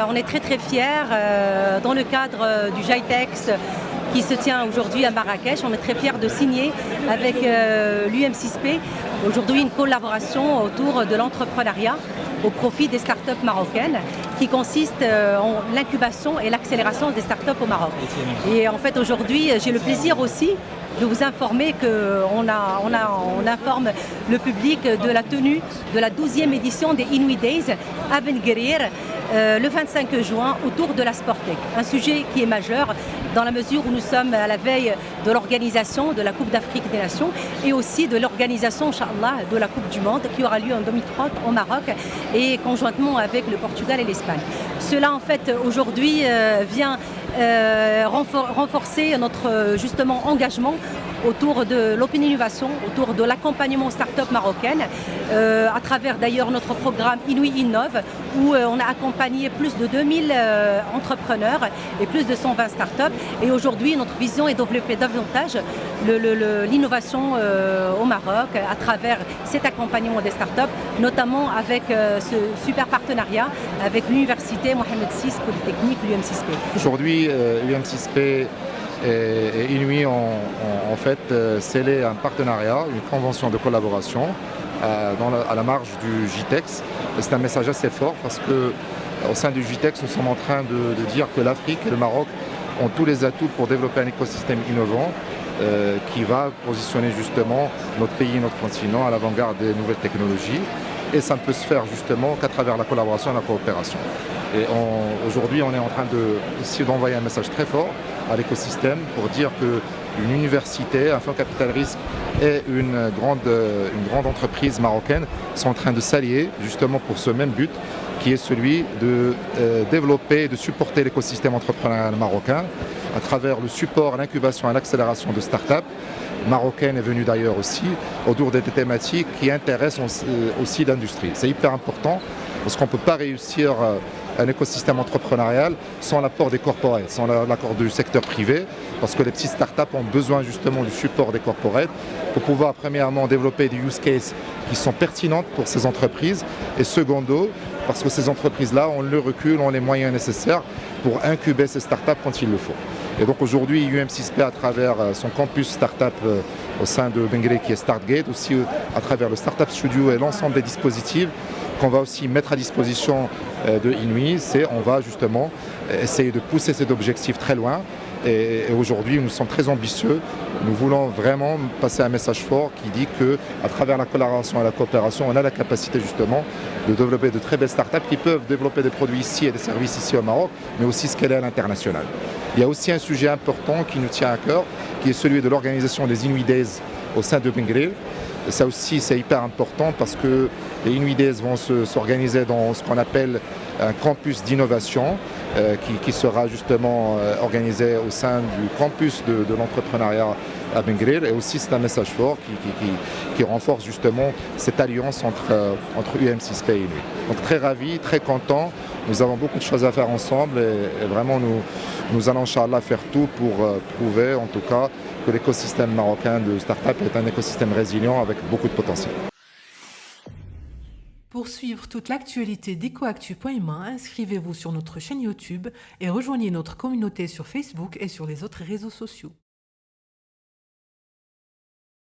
on est très très fiers dans le cadre du GITEX qui se tient aujourd'hui à Marrakech. On est très fiers de signer avec l'UM6P aujourd'hui une collaboration autour de l'entrepreneuriat au profit des startups marocaines qui consiste en l'incubation et l'accélération des startups au Maroc. Et en fait aujourd'hui j'ai le plaisir aussi de vous informer qu'on informe le public de la tenue de la 12e édition des Inuit Days à Ben Guerir le 25 juin autour de la Sporttech. Un sujet qui est majeur dans la mesure où nous sommes à la veille de l'organisation de la Coupe d'Afrique des Nations et aussi de l'organisation, Inch'Allah, de la Coupe du Monde qui aura lieu en 2030 au Maroc et conjointement avec le Portugal et l'Espagne. Cela en fait aujourd'hui vient renforcer notre justement engagement autour de l'open innovation, autour de l'accompagnement start-up marocaine, à travers d'ailleurs notre programme Inuit Innove, où on a accompagné plus de 2000 entrepreneurs et plus de 120 start-up. Et aujourd'hui, notre vision est de développer davantage l'innovation au Maroc à travers cet accompagnement des start-up, notamment avec ce super partenariat avec l'université Mohamed VI Polytechnique, l'UM6P. Aujourd'hui, l'UM6P et Inuit ont en fait scellé un partenariat, une convention de collaboration à la marge du GITEX. C'est un message assez fort parce qu'au sein du GITEX, nous sommes en train de dire que l'Afrique et le Maroc ont tous les atouts pour développer un écosystème innovant qui va positionner justement notre pays, notre continent à l'avant-garde des nouvelles technologies. Et ça ne peut se faire justement qu'à travers la collaboration et la coopération. Et aujourd'hui, on est en train aussi d'envoyer un message très fort à l'écosystème pour dire qu'une université, un fonds capital risque et une grande entreprise marocaine sont en train de s'allier justement pour ce même but qui est celui de développer et de supporter l'écosystème entrepreneurial marocain à travers le support, l'incubation et l'accélération de start-up marocaine est venue d'ailleurs aussi autour des thématiques qui intéressent aussi l'industrie. C'est hyper important parce qu'on ne peut pas réussir un écosystème entrepreneurial sans l'apport des corporates, sans l'accord du secteur privé, parce que les petites startups ont besoin justement du support des corporates pour pouvoir premièrement développer des use cases qui sont pertinentes pour ces entreprises et secondo, parce que ces entreprises-là ont le recul, ont les moyens nécessaires pour incuber ces startups quand il le faut. Et donc aujourd'hui, UM6P à travers son campus startup au sein de Ben Guerir qui est StartGate, aussi à travers le Startup Studio et l'ensemble des dispositifs qu'on va aussi mettre à disposition de Inuit, on va justement essayer de pousser cet objectif très loin. Et aujourd'hui, nous sommes très ambitieux. Nous voulons vraiment passer un message fort qui dit qu'à travers la collaboration et la coopération, on a la capacité justement de développer de très belles startups qui peuvent développer des produits ici et des services ici au Maroc, mais aussi scaler à l'international. Il y a aussi un sujet important qui nous tient à cœur, qui est celui de l'organisation des Inuit Days au sein de Ben Guerir. Ça aussi, c'est hyper important parce que les Inuit Days vont s'organiser dans ce qu'on appelle un campus d'innovation qui sera justement organisé au sein du campus de l'entrepreneuriat à Ben Guerir. Et aussi, c'est un message fort qui renforce justement cette alliance entre UM6P et Inuit. Donc très ravis, très contents. Nous avons beaucoup de choses à faire ensemble et vraiment nous allons, Inch'Allah, faire tout pour prouver en tout cas que l'écosystème marocain de start-up est un écosystème résilient avec beaucoup de potentiel. Pour suivre toute l'actualité d'EcoActu.ma, inscrivez-vous sur notre chaîne YouTube et rejoignez notre communauté sur Facebook et sur les autres réseaux sociaux.